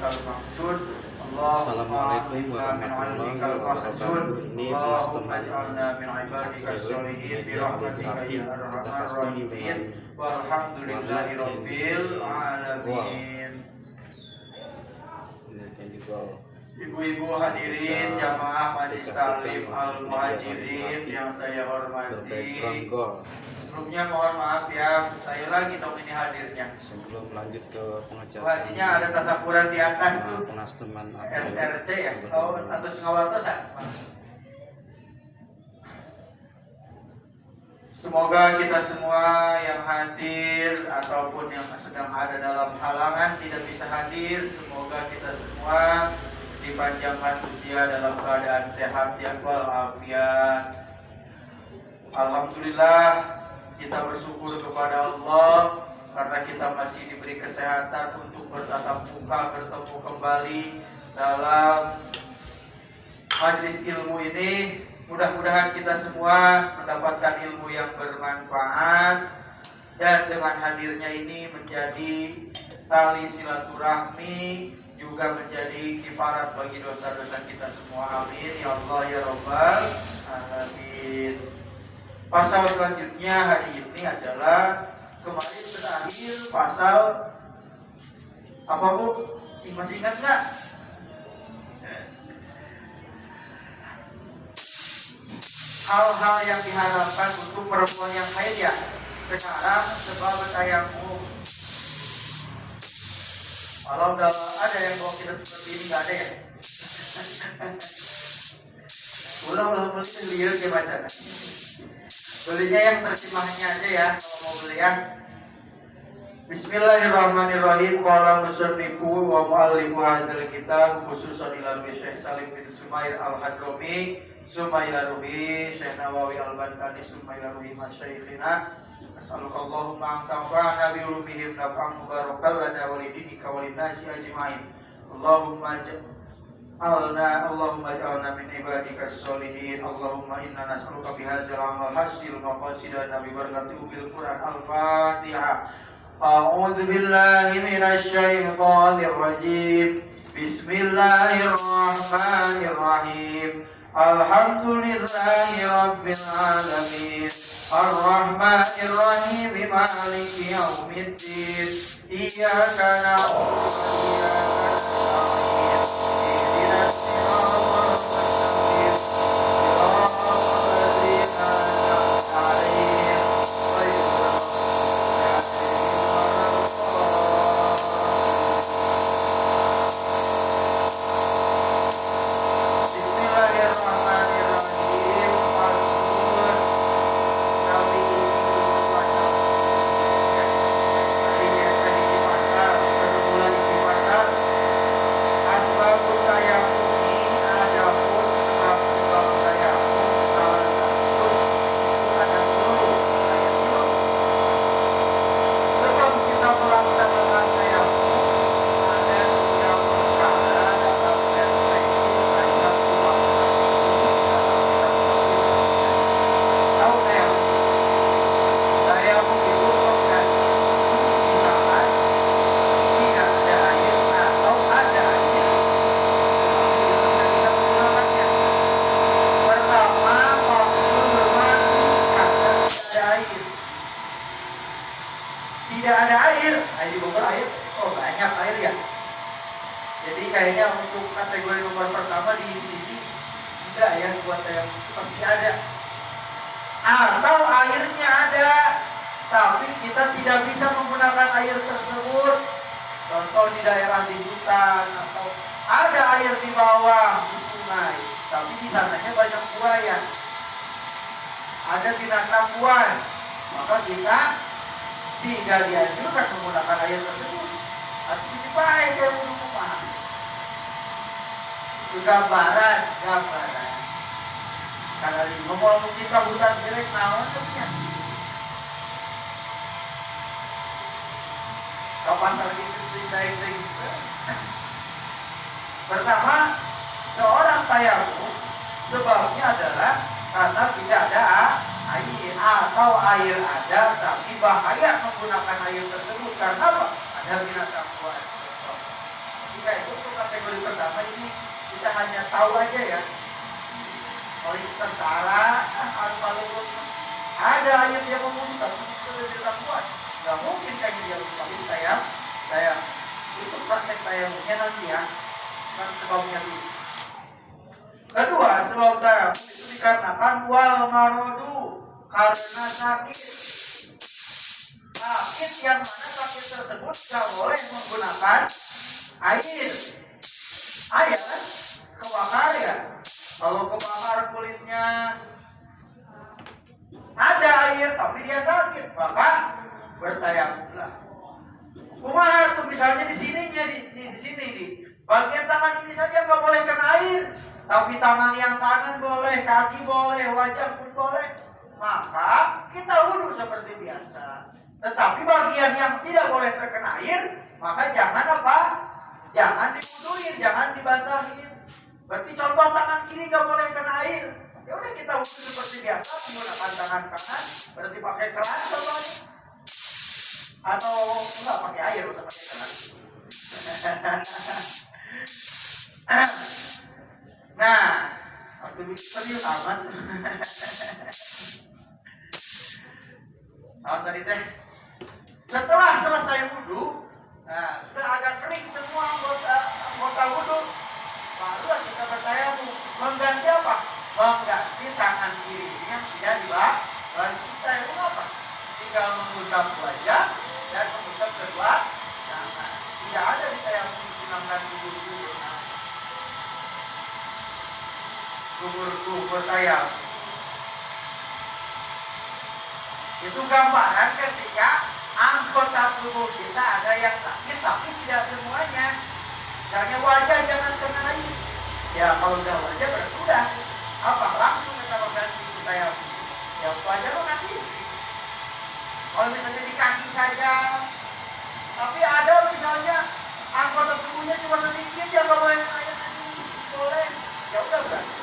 wajhikal maqsud. Assalamualaikum warahmatullahi wabarakatuh. Ini Mas teman akrilik media kaligrafi. Kita custom dengan warna candy gold. Ibu-ibu hadirin jamaah Majelis Taklim Al-Muhajirin yang saya hormati. Sebelumnya mohon maaf ya, saya lagi dong ini hadirnya. Sebelum lanjut ke pengajaran. Artinya ada tasakuran di atas tuh. Penasteman SRC ya? Oh, atau Singawartosan. Semoga kita semua yang hadir ataupun yang sedang ada dalam halangan tidak bisa hadir, semoga kita semua dipanjangkan usia dalam keadaan sehat ya walafiat. Alhamdulillah kita bersyukur kepada Allah karena kita masih diberi kesehatan untuk bertatap muka bertemu kembali dalam majelis ilmu ini. Mudah-mudahan kita semua mendapatkan ilmu yang bermanfaat dan dengan hadirnya ini menjadi tali silaturahmi, juga menjadi kifarat bagi dosa-dosa kita semua. Amin ya Allah ya Rabbal alamin. Pasal selanjutnya hari ini adalah kemarin terakhir pasal apa Bu? Masih ingat nggak? Hal-hal yang diharapkan untuk perempuan yang haid ya. Sekarang sebab tayamum. Kalau ada yang bawa kita seperti ini nggak ada ya? Ulang beli lihat ya baca. Belinya yang terjemahnya aja ya kalau mau beli ya. Bismillahirrahmanirrahim. Qala musannifu wa muallifu hadzal kitab khususan ila Syekh Salim bin Sumair Al-Hadrami Sumailaruhi Syekh Nawawi Al-Bantani Sumailaruhi Masyaikhina. Assalamualaikum warahmatullahi wabarakatuh. Nafa'an mubarakal lana walidinika walinasi ajma'in. Allahumma ja'alna min ibadika sholihin. Allahumma inna nas'aluka bihadzal amal hasil maqasidana bi barakatihi bil Qur'an al-Fatihah. A'udzu billahi minasy syaithanir rajim. Bismillahirrahmanirrahim. Alhamdulillahi rabbil alamin. Ar-Rahmanir Rahim. Maliki yaumiddin. Iyyaka na'budu wa iyyaka nasta'in. Ihdinas siratal mustaqim. Siratal ladzina an'amta 'alaihim ghairil maghdubi 'alaihim waladdallin. Bismillahirrahmanirrahim. Tidak ada air, di Bogor air, oh banyak air ya. Jadi kayaknya untuk kategori nomor pertama di sini tidak ya buat yang pasti ada. Atau airnya ada, tapi kita tidak bisa menggunakan air tersebut. Contoh di daerah di hutan atau ada air di bawah di sungai, tapi di sananya banyak buaya, ada binatang buas, maka kita tidak dianjurkan menggunakan air tersebut. Antisipasi kayak burung paham. Itu gambaran. Karena di ngomong kita hutan jelek naon tuh. Kapan lagi cerita. Pertama, seorang tayamum sebabnya adalah karena tidak ada air atau air ada tapi bahaya menggunakan air tersebut karena apa? Ada binatang buas. Jika itu kali pertama ini kita hanya tahu aja ya. Kalau tentara Al-Falun ada ayat yang membunuh tapi itu tidak kuat. Gak mungkin kayak dia tapi saya itu praktek tayamumnya nanti ya. Kan sebabnya dulu. Kedua, sebab tayamum itu dikarenakan wal marodu karena sakit. Sakit yang mana sakit tersebut gak boleh menggunakan air. Air kan? Kebakar ya. Kalau kebakar kulitnya ada air tapi dia sakit, maka bertayamumlah. Kumaha tuh misalnya di sininya di sini di bagian tangan ini saja nggak boleh kena air, tapi tangan yang kanan boleh, kaki boleh, wajah pun boleh. Maka kita wudhu seperti biasa. Tetapi bagian yang tidak boleh terkena air, maka jangan apa? Jangan diwuduin, jangan dibasahin. Berarti contoh tangan kiri nggak boleh kena air. Ya udah kita wudhu seperti biasa menggunakan tangan kanan, berarti pakai keran contohnya. Atau enggak pakai air, usah pakai keran. Nah, waktu serius aman. Tadi teh. Setelah selesai wudhu, nah, sudah agak kering semua anggota wudhu, barulah kita bertayamum. Mengganti apa? Mengganti tangan kiri yang tidak dibahas. Lalu kita itu apa? Tinggal mengusap wajah dan mengusap kedua tangan. Tidak ada di tayamum digunakan kubur tayamum. Itu gambaran ketika anggota tubuh kita ada yang sakit tapi tidak semuanya. Misalnya wajah jangan kena air. Ya kalau udah wajah bersudah apa langsung kita mengganti tayamum. Ya wajah lo nanti. Kalau misalnya di kaki saja, tapi ada misalnya anggota tubuhnya cuma sedikit yang nggak boleh air boleh. Ya udah berarti.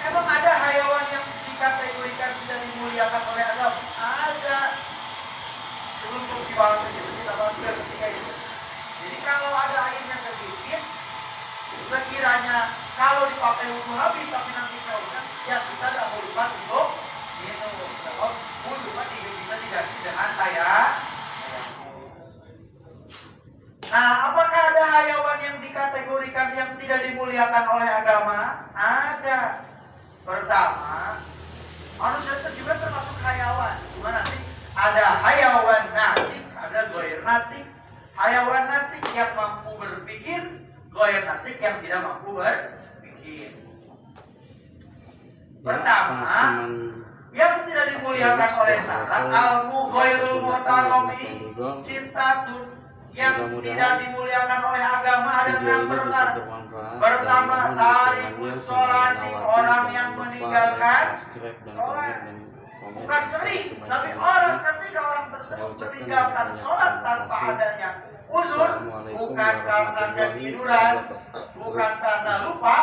Emang ada hayawan yang dikategorikan tidak dimuliakan oleh agama? Ada. Sebelum dibahas kita bahas ketiga itu. Jadi kalau ada airnya sedikit, sekiranya kalau dipakai wudhu habis tapi nanti saunan, ya kita tidak mau lupa untuk minum. Sebab wudhu tadi bisa diganti dengan Nah, apakah ada hayawan yang dikategorikan yang tidak dimuliakan oleh agama? Ada. Pertama, manusia itu juga termasuk hayawan. Cuma nanti ada hayawan natik, ada goir natik. Hayawan natik yang mampu berpikir, goir natik yang tidak mampu berpikir. Pertama, yang tidak dimuliakan oleh syarat al-mughairul mu'taromi sintatun. yang Mudah-mudahan tidak dimuliakan oleh agama dan video yang ini bisa benar. bermanfaat dan Pertama, mohon dari dukungannya sholat channel orang Nawati. yang Jangan lupa meninggalkan like, subscribe, dan sholat. komen Bukan dan share sering, tapi orang sebanyak-banyaknya. ketika orang Saya tersebut ucapkan meninggalkan banyak sholat terima tanpa kasih. adanya uzur, Assalamualaikum bukan karena warahmatullahi ketiduran, wabarakatuh. bukan karena lupa,